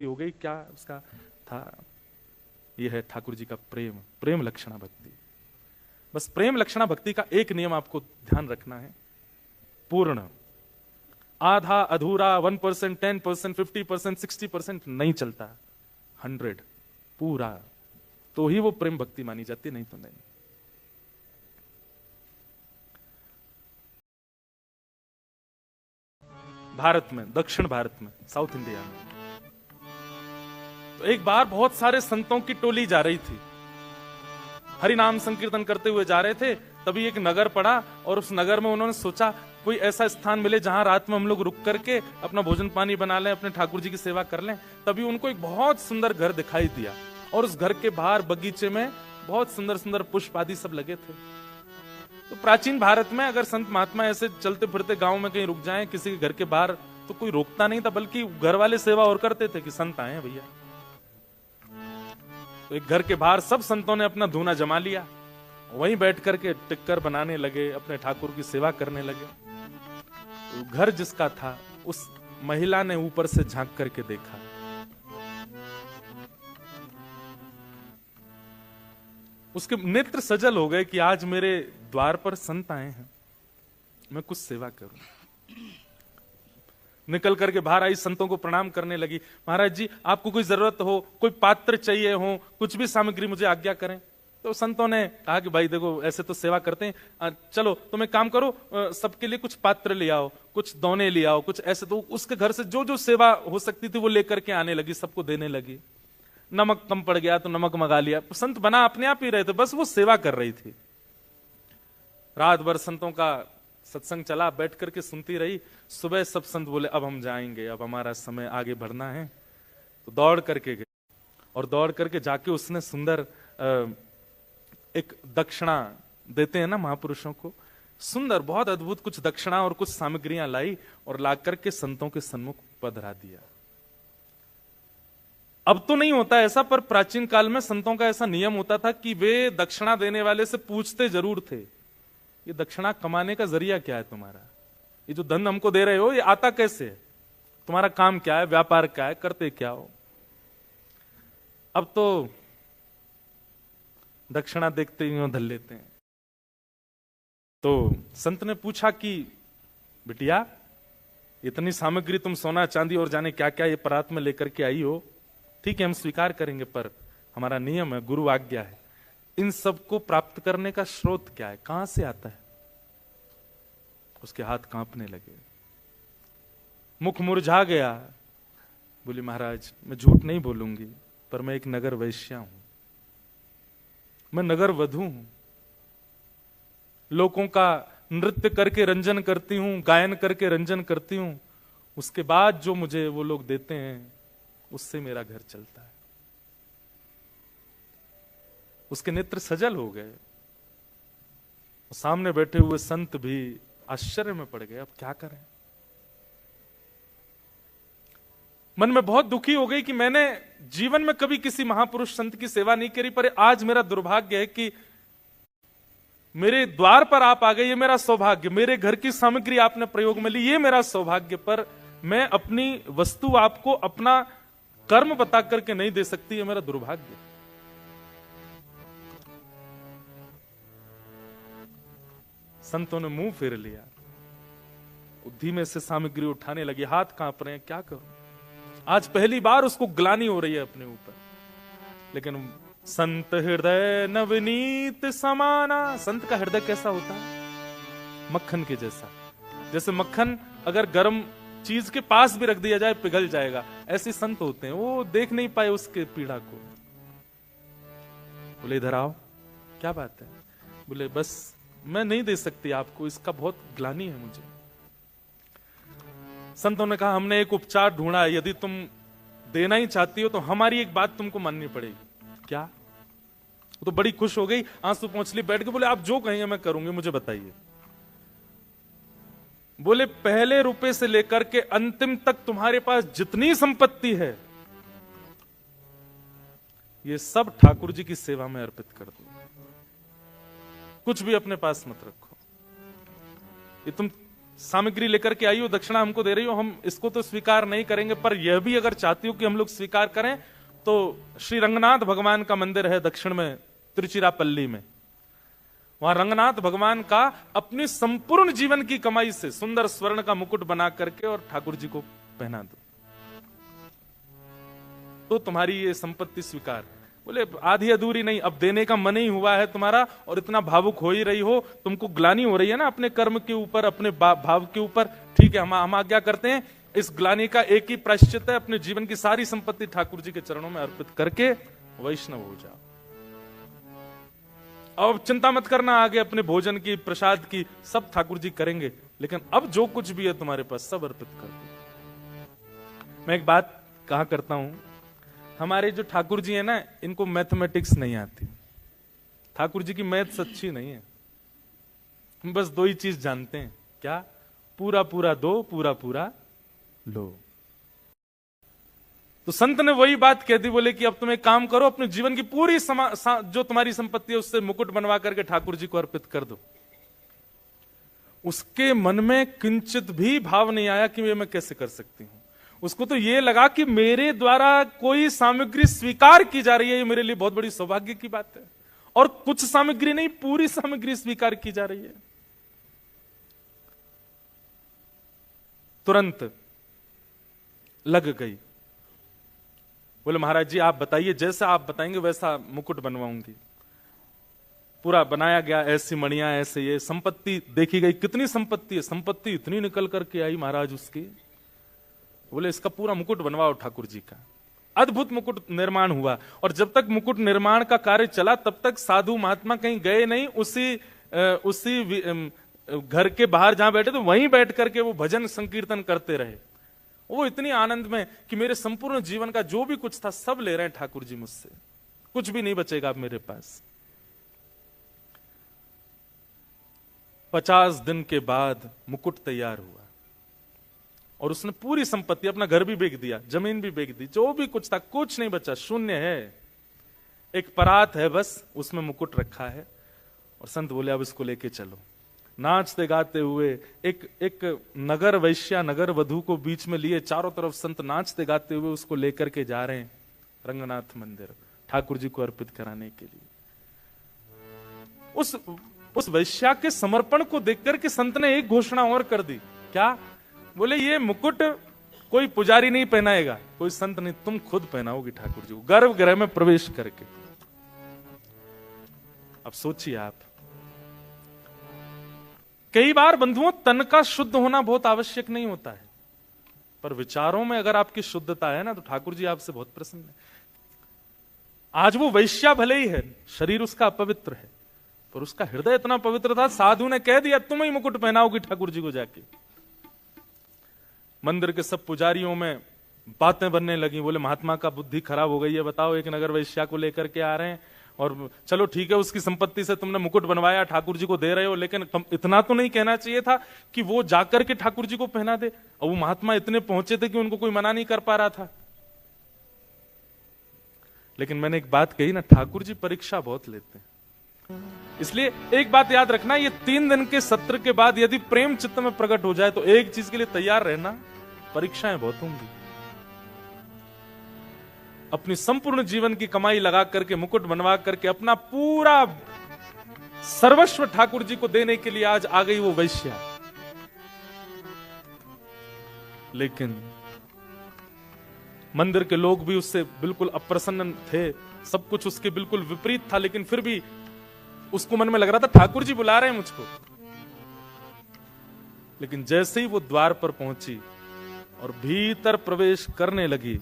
हो गई, क्या उसका था? ये है ठाकुर जी का प्रेम, प्रेम लक्षणा भक्ति। बस प्रेम लक्षणा भक्ति का एक नियम आपको ध्यान रखना है, पूर्ण। आधा अधूरा, 1%, 10%, 50%, 60% नहीं चलता, 100 पूरा, तो ही वो प्रेम भक्ति मानी जाती है, नहीं तो नहीं। भारत में, दक्षिण भारत में, साउथ इंडिया में, तो एक बार बहुत सारे संतों की टोली जा रही थी, हरि नाम संकीर्तन करते हुए जा रहे थे। तभी एक नगर पड़ा और उस नगर में उन्होंने सोचा कोई ऐसा स्थान मिले जहां रात में हम लोग रुक करके अपना भोजन पानी बना लें, अपने ठाकुर जी की सेवा कर लें। तभी उनको एक बहुत सुंदर घर दिखाई दिया और उस घर के बाहर बगीचे में बहुत सुंदर सुंदर पुष्प आदि सब लगे थे। तो प्राचीन भारत में अगर संत महात्मा ऐसे चलते फिरते गांव में कहीं रुक जाएं किसी के घर के बाहर, तो कोई रोकता नहीं था, बल्कि घर वाले सेवा और करते थे कि संत आए हैं भैया। तो एक घर के बाहर सब संतों ने अपना धूना जमा लिया, वहीं बैठ करके टिक्कर बनाने लगे, अपने ठाकुर की सेवा करने लगे। तो घर जिसका था, उस महिला ने ऊपर से झांक करके देखा, उसके नेत्र सजल हो गए कि आज मेरे द्वार पर संत आए हैं, मैं कुछ सेवा करूं। निकल करके बाहर आई, संतों को प्रणाम करने लगी। महाराज जी, आपको कोई जरूरत हो, कोई पात्र चाहिए हो, कुछ भी सामग्री मुझे आज्ञा करें। तो संतों ने कहा कि भाई देखो, ऐसे तो सेवा करते हैं, चलो तुम एक काम करो, सबके लिए कुछ पात्र ले आओ, कुछ दोने ले आओ, कुछ ऐसे। तो उसके घर से जो जो सेवा हो सकती थी वो लेकर के आने लगी, सबको देने लगी। नमक कम पड़ गया तो नमक मंगा लिया। संत बना अपने आप ही रहे थे, बस वो सेवा कर रही थी। रात भर संतों का सत्संग चला, बैठ करके सुनती रही। सुबह सब संत बोले अब हम जाएंगे, अब हमारा समय आगे बढ़ना है। तो दौड़ करके गए और दौड़ करके जाके उसने सुंदर एक दक्षिणा देते हैं ना महापुरुषों को, सुंदर बहुत अद्भुत कुछ दक्षिणा और कुछ सामग्रियां लाई और ला करके संतों के सन्मुख पधरा दिया। अब तो नहीं होता ऐसा, पर प्राचीन काल में संतों का ऐसा नियम होता था कि वे दक्षिणा देने वाले से पूछते जरूर थे, ये दक्षिणा कमाने का जरिया क्या है तुम्हारा? ये जो धन हमको दे रहे हो ये आता कैसे है? तुम्हारा काम क्या है, व्यापार क्या है, करते क्या हो? अब तो दक्षिणा देखते ही धल लेते हैं। तो संत ने पूछा कि बिटिया, इतनी सामग्री तुम सोना चांदी और जाने क्या क्या ये परात में लेकर के आई हो, ठीक है हम स्वीकार करेंगे, पर हमारा नियम है, गुरु आज्ञा है, इन सब को प्राप्त करने का स्रोत क्या है, कहां से आता है? उसके हाथ कांपने लगे, मुख मुरझा गया। बोली महाराज, मैं झूठ नहीं बोलूंगी, पर मैं एक नगर वैश्या हूं, मैं नगर वधू हूं, लोगों का नृत्य करके रंजन करती हूं, गायन करके रंजन करती हूं, उसके बाद जो मुझे वो लोग देते हैं उससे मेरा घर चलता है। उसके नेत्र सजल हो गए, सामने बैठे हुए संत भी आश्चर्य में पड़ गए, अब क्या करें। मन में बहुत दुखी हो गई कि मैंने जीवन में कभी किसी महापुरुष संत की सेवा नहीं करी, पर आज मेरा दुर्भाग्य है कि मेरे द्वार पर आप आ गए, ये मेरा सौभाग्य। मेरे घर की सामग्री आपने प्रयोग में ली, ये मेरा सौभाग्य, पर मैं अपनी वस्तु आपको अपना कर्म बता करके नहीं दे सकती, ये मेरा दुर्भाग्य। संतों ने मुंह फेर लिया, धीमे से सामग्री उठाने लगे, हाथ कांप रहे हैं, क्या करूं। आज पहली बार उसको ग्लानि हो रही है अपने ऊपर। लेकिन संत हृदय नवनीत समाना, संत का हृदय कैसा होता है? मक्खन के जैसा। जैसे मक्खन अगर गर्म चीज के पास भी रख दिया जाए पिघल जाएगा, ऐसे संत होते हैं, वो देख नहीं पाए उसके पीड़ा को। बोले इधर आओ, क्या बात है? बोले बस मैं नहीं दे सकती आपको, इसका बहुत ग्लानि है मुझे। संतों ने कहा हमने एक उपचार ढूंढा है, यदि तुम देना ही चाहती हो तो हमारी एक बात तुमको माननी पड़ेगी। क्या? वो तो बड़ी खुश हो गई, आंसू पोंछ ली, बैठ के बोले आप जो कहेंगे मैं करूंगी, मुझे बताइए। बोले पहले रुपए से लेकर के अंतिम तक तुम्हारे पास जितनी संपत्ति है ये सब ठाकुर जी की सेवा में अर्पित कर दो, कुछ भी अपने पास मत रखो। ये तुम सामग्री लेकर के आई हो, दक्षिणा हमको दे रही हो, हम इसको तो स्वीकार नहीं करेंगे, पर यह भी अगर चाहती हो कि हम लोग स्वीकार करें तो श्री रंगनाथ भगवान का मंदिर है दक्षिण में तिरुचिरापल्ली में। वहां रंगनाथ भगवान का अपनी संपूर्ण जीवन की कमाई से सुंदर स्वर्ण का मुकुट बना करके और ठाकुर जी को पहना दो, तो तुम्हारी ये संपत्ति स्वीकार। बोले आधी अधूरी नहीं, अब देने का मन ही हुआ है तुम्हारा और इतना भावुक हो ही रही हो, तुमको ग्लानि हो रही है ना अपने कर्म के ऊपर, अपने भाव के ऊपर। ठीक है, हम आज्ञा करते हैं, इस ग्लानि का एक ही प्रायश्चित है, अपने जीवन की सारी संपत्ति ठाकुर जी के चरणों में अर्पित करके वैष्णव हो जाओ। अब चिंता मत करना आगे अपने भोजन की, प्रसाद की, सब ठाकुर जी करेंगे, लेकिन अब जो कुछ भी है तुम्हारे पास सब अर्पित कर दो। मैं एक बात कहा करता हूं, हमारे जो ठाकुर जी है ना, इनको मैथमेटिक्स नहीं आती। ठाकुर जी की मैथ्स अच्छी नहीं है, हम बस दो ही चीज जानते हैं, क्या? पूरा पूरा दो, पूरा पूरा लो। तो संत ने वही बात कह दी, बोले कि अब तुम एक काम करो, अपने जीवन की पूरी जो तुम्हारी संपत्ति है उससे मुकुट बनवा करके ठाकुर जी को अर्पित कर दो। उसके मन में किंचित भी भाव नहीं आया कि मैं कैसे कर सकती हूं। उसको तो ये लगा कि मेरे द्वारा कोई सामग्री स्वीकार की जा रही है, ये मेरे लिए बहुत बड़ी सौभाग्य की बात है। और कुछ सामग्री नहीं, पूरी सामग्री स्वीकार की जा रही है। तुरंत लग गई, बोले महाराज जी आप बताइए, जैसा आप बताएंगे वैसा मुकुट बनवाऊंगी। पूरा बनाया गया, ऐसी मणियां, ऐसे ये संपत्ति देखी गई, कितनी संपत्ति है, संपत्ति इतनी निकल करके आई महाराज उसकी। बोले इसका पूरा मुकुट बनवाओ ठाकुर जी का। अद्भुत मुकुट निर्माण हुआ, और जब तक मुकुट निर्माण का कार्य चला तब तक साधु महात्मा कहीं गए नहीं, उसी घर के बाहर जहां बैठे थे वहीं बैठ करके वो भजन संकीर्तन करते रहे। वो इतनी आनंद में कि मेरे संपूर्ण जीवन का जो भी कुछ था सब ले रहे हैं ठाकुर जी मुझसे, कुछ भी नहीं बचेगा अब मेरे पास। 50 दिन के बाद मुकुट तैयार हुआ और उसने पूरी संपत्ति, अपना घर भी बेच दिया, जमीन भी बेच दी, जो भी कुछ था कुछ नहीं बचा, शून्य है। एक परात है बस, उसमें मुकुट रखा है। और संत बोले अब इसको लेके चलो। नाचते गाते हुए एक नगर वैश्या, नगर वधू को बीच में लिए, चारों तरफ संत नाचते गाते हुए उसको लेकर के जा रहे हैं रंगनाथ मंदिर, ठाकुर जी को अर्पित कराने के लिए। उस वैश्या के समर्पण को देखकर के संत ने एक घोषणा और कर दी। क्या? बोले ये मुकुट कोई पुजारी नहीं पहनाएगा, कोई संत नहीं, तुम खुद पहनाओगी ठाकुर जी को गर्भगृह में प्रवेश करके। अब सोचिए आप, कई बार बंधुओं तन का शुद्ध होना बहुत आवश्यक नहीं होता है, पर विचारों में अगर आपकी शुद्धता है ना तो ठाकुर जी आपसे बहुत प्रसन्न है। आज वो वैश्या भले ही है, शरीर उसका अपवित्र है, पर उसका हृदय इतना पवित्र था, साधु ने कह दिया तुम ही मुकुट पहनाओगी ठाकुर जी को जाके। मंदिर के सब पुजारियों में बातें बनने लगी, बोले महात्मा का बुद्धि खराब हो गई है, बताओ एक नगर वैश्या को लेकर के आ रहे हैं, और चलो ठीक है उसकी संपत्ति से तुमने मुकुट बनवाया, ठाकुर जी को दे रहे हो, लेकिन तुम इतना तो नहीं कहना चाहिए था कि वो जाकर के ठाकुर जी को पहना दे। और वो महात्मा इतने पहुंचे थे कि उनको कोई मना नहीं कर पा रहा था। लेकिन मैंने एक बात कही ना, ठाकुर जी परीक्षा बहुत लेते हैं। इसलिए एक बात याद रखना, ये 3 दिन के सत्र के बाद यदि प्रेम चित्त में प्रकट हो जाए तो एक चीज के लिए तैयार रहना, परीक्षाएं बहुत होंगी। अपनी संपूर्ण जीवन की कमाई लगा करके, मुकुट बनवा करके, अपना पूरा सर्वस्व ठाकुर जी को देने के लिए आज आ गई वो वैश्या। लेकिन मंदिर के लोग भी उससे बिल्कुल अप्रसन्न थे, सब कुछ उसके बिल्कुल विपरीत था, लेकिन फिर भी उसको मन में लग रहा था ठाकुर जी बुला रहे हैं मुझको। लेकिन जैसे ही वो द्वार पर पहुंची और भीतर प्रवेश करने लगी,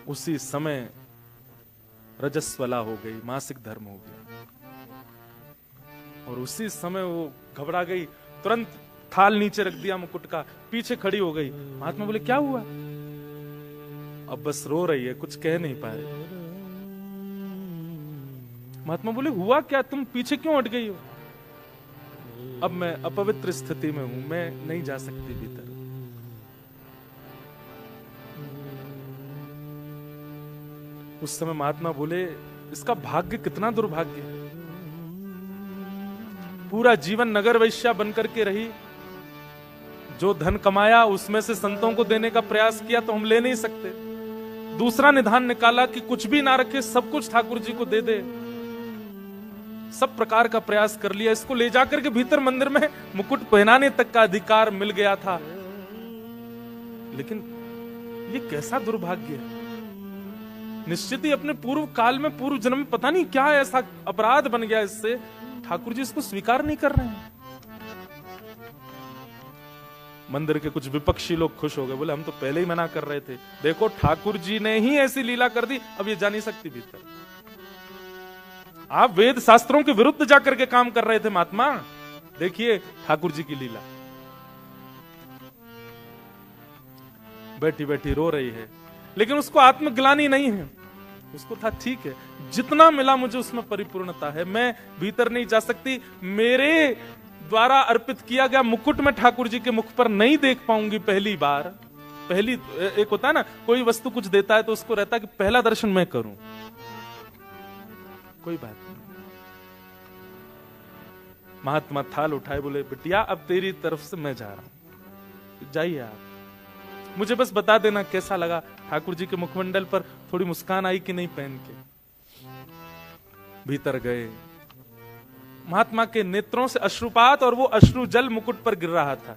उसी समय रजस्वला हो गई, मासिक धर्म हो गया, और उसी समय वो घबरा गई, तुरंत थाल नीचे रख दिया मुकुट का, पीछे खड़ी हो गई। महात्मा बोले क्या हुआ? अब बस रो रही है, कुछ कह नहीं पा रही। महात्मा बोले हुआ क्या, तुम पीछे क्यों हट गई हो? अब मैं अपवित्र स्थिति में हूं, मैं नहीं जा सकती भीतर। उस समय महात्मा बोले इसका भाग्य कितना दुर्भाग्य है। पूरा जीवन नगर वैश्या बनकर के रही, जो धन कमाया उसमें से संतों को देने का प्रयास किया तो हम ले नहीं सकते। दूसरा निधान निकाला कि कुछ भी ना रखे, सब कुछ ठाकुर जी को दे दे। सब प्रकार का प्रयास कर लिया, इसको ले जाकर के भीतर मंदिर में मुकुट पहनाने तक का अधिकार मिल गया था। लेकिन ये कैसा दुर्भाग्य है। निश्चित ही अपने पूर्व काल में, पूर्व जन्म में पता नहीं क्या ऐसा अपराध बन गया इससे, ठाकुर जी इसको स्वीकार नहीं कर रहे हैं। मंदिर के कुछ विपक्षी लोग खुश हो गए, बोले हम तो पहले ही मना कर रहे थे, देखो ठाकुर जी ने ही ऐसी लीला कर दी, अब ये जा नहीं सकती भीतर। आप वेद शास्त्रों के विरुद्ध जाकर के काम कर रहे थे महात्मा, देखिए ठाकुर जी की लीला। बैठी बैठी रो रही है, लेकिन उसको आत्मग्लानि नहीं है। उसको था ठीक है, जितना मिला मुझे उसमें परिपूर्णता है, मैं भीतर नहीं जा सकती। मेरे द्वारा अर्पित किया गया मुकुट में ठाकुर जी के मुख पर नहीं देख पाऊंगी पहली बार। पहली एक होता है ना, कोई वस्तु कुछ देता है तो उसको रहता है कि पहला दर्शन मैं करूं। कोई बात नहीं। महात्मा थाल उठाए, बोले बिटिया अब तेरी तरफ से मैं जा रहा हूं, जाइए आप, मुझे बस बता देना कैसा लगा। ठाकुर जी के मुखमंडल पर थोड़ी मुस्कान आई कि नहीं पहन के। भीतर गए, महात्मा के नेत्रों से अश्रुपात और वो अश्रु जल मुकुट पर गिर रहा था।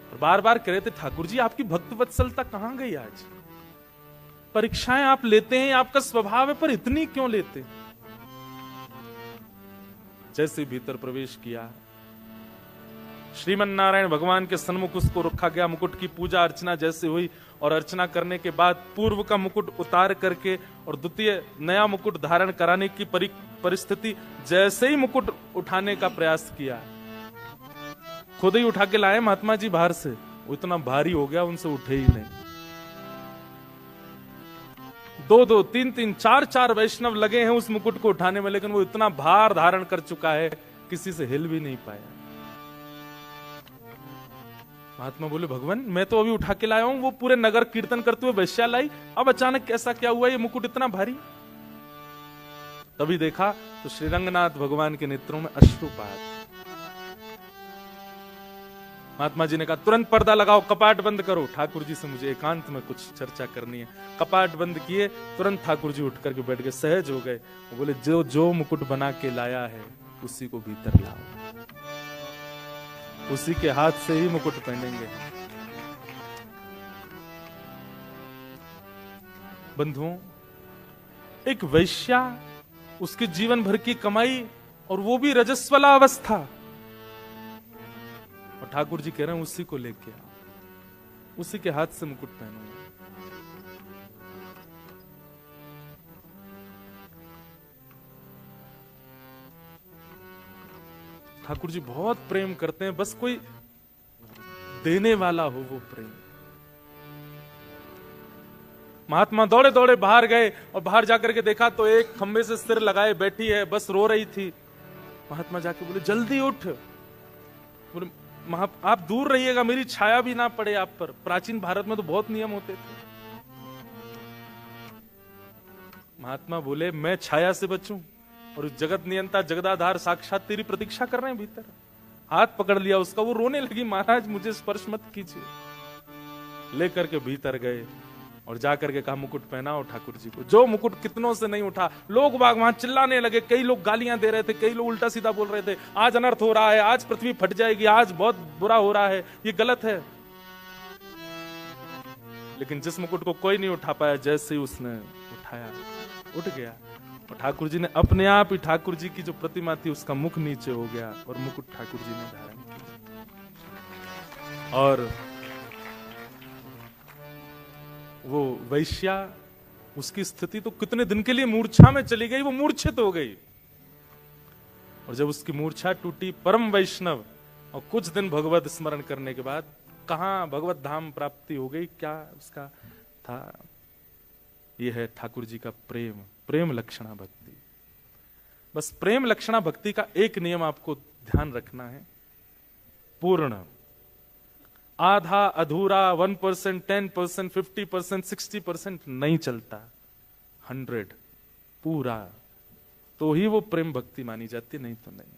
और बार बार कह रहे थे ठाकुर जी आपकी भक्त वत्सलता कहां गई आज? परीक्षाएं आप लेते हैं, आपका स्वभाव है, पर इतनी क्यों लेते? जैसे भीतर प्रवेश किया, श्रीमन नारायण भगवान के सन्मुख उसको रखा गया। मुकुट की पूजा अर्चना जैसे हुई, और अर्चना करने के बाद पूर्व का मुकुट उतार करके और द्वितीय नया मुकुट धारण कराने की परिस्थिति, जैसे ही मुकुट उठाने का प्रयास किया, खुद ही उठा के लाए महात्मा जी बाहर से। वो इतना भारी हो गया उनसे उठे ही नहीं। दो, तीन, चार वैष्णव लगे हैं उस मुकुट को उठाने में, लेकिन वो इतना भार धारण कर चुका है किसी से हिल भी नहीं पाया। महात्मा बोले भगवान मैं तो अभी उठा के लाया हूं, वो पूरे नगर कीर्तन करते हुए वैश्या लाई, अब अचानक कैसा क्या हुआ, ये मुकुट इतना भारी? तभी देखा तो श्रीरंगनाथ भगवान के नेत्रों में अश्रुपात। महात्मा जी ने कहा तुरंत पर्दा लगाओ, कपाट बंद करो, ठाकुर जी से मुझे एकांत में कुछ चर्चा करनी है। कपाट बंद किए, तुरंत ठाकुर जी उठ करके बैठ गए, सहज हो गए। वो बोले जो मुकुट बना के लाया है उसी को भीतर लाओ, उसी के हाथ से ही मुकुट पहनेंगे। बंधुओं, एक वैश्या, उसके जीवन भर की कमाई, और वो भी रजस्वला अवस्था, और ठाकुर जी कह रहे हैं उसी को लेके आओ, उसी के हाथ से मुकुट पहनूंगा। ठाकुर जी बहुत प्रेम करते हैं, बस कोई देने वाला हो वो प्रेम। महात्मा दौड़े दौड़े बाहर गए, और बाहर जाकर के देखा तो एक खंबे से सिर लगाए बैठी है, बस रो रही थी। महात्मा जाके बोले जल्दी उठ, बोले आप दूर रहिएगा, मेरी छाया भी ना पड़े आप पर। प्राचीन भारत में तो बहुत नियम होते थे। महात्मा बोले मैं छाया से बचूं, और जगत नियंता जगदाधार साक्षात तेरी प्रतीक्षा कर रहे हैं भीतर। हाथ पकड़ लिया उसका, वो रोने लगी, महाराज मुझे स्पर्श मत कीजिए। लेकर के भीतर गए और जाकर के कहा मुकुट पहनाओ ठाकुर जी को। जो मुकुट कितनों से नहीं उठा, लोग बाग वहां चिल्लाने लगे, कई लोग गालियां दे रहे थे, कई लोग उल्टा सीधा बोल रहे थे, आज अनर्थ हो रहा है, आज पृथ्वी फट जाएगी, आज बहुत बुरा हो रहा है, ये गलत है। लेकिन जिस मुकुट को कोई नहीं उठा पाया, जैसे ही उसने उठाया उठ गया, और ठाकुर जी ने अपने आप ही, ठाकुर जी की जो प्रतिमा थी उसका मुख नीचे हो गया, और मुकुट ठाकुर जी ने धारण किया। और वो वैश्या, उसकी स्थिति तो कितने दिन के लिए मूर्छा में चली गई, वो मूर्छित हो गई। और जब उसकी मूर्छा टूटी, परम वैष्णव, और कुछ दिन भगवत स्मरण करने के बाद कहां भगवत धाम प्राप्ति हो गई। क्या उसका था? यह है ठाकुर जी का प्रेम, प्रेम लक्षणा भक्ति। बस प्रेम लक्षणा भक्ति का एक नियम आपको ध्यान रखना है, पूर्ण। आधा अधूरा, 1%, 10%, 50%, 60% नहीं चलता, 100 पूरा, तो ही वो प्रेम भक्ति मानी जाती, नहीं तो नहीं।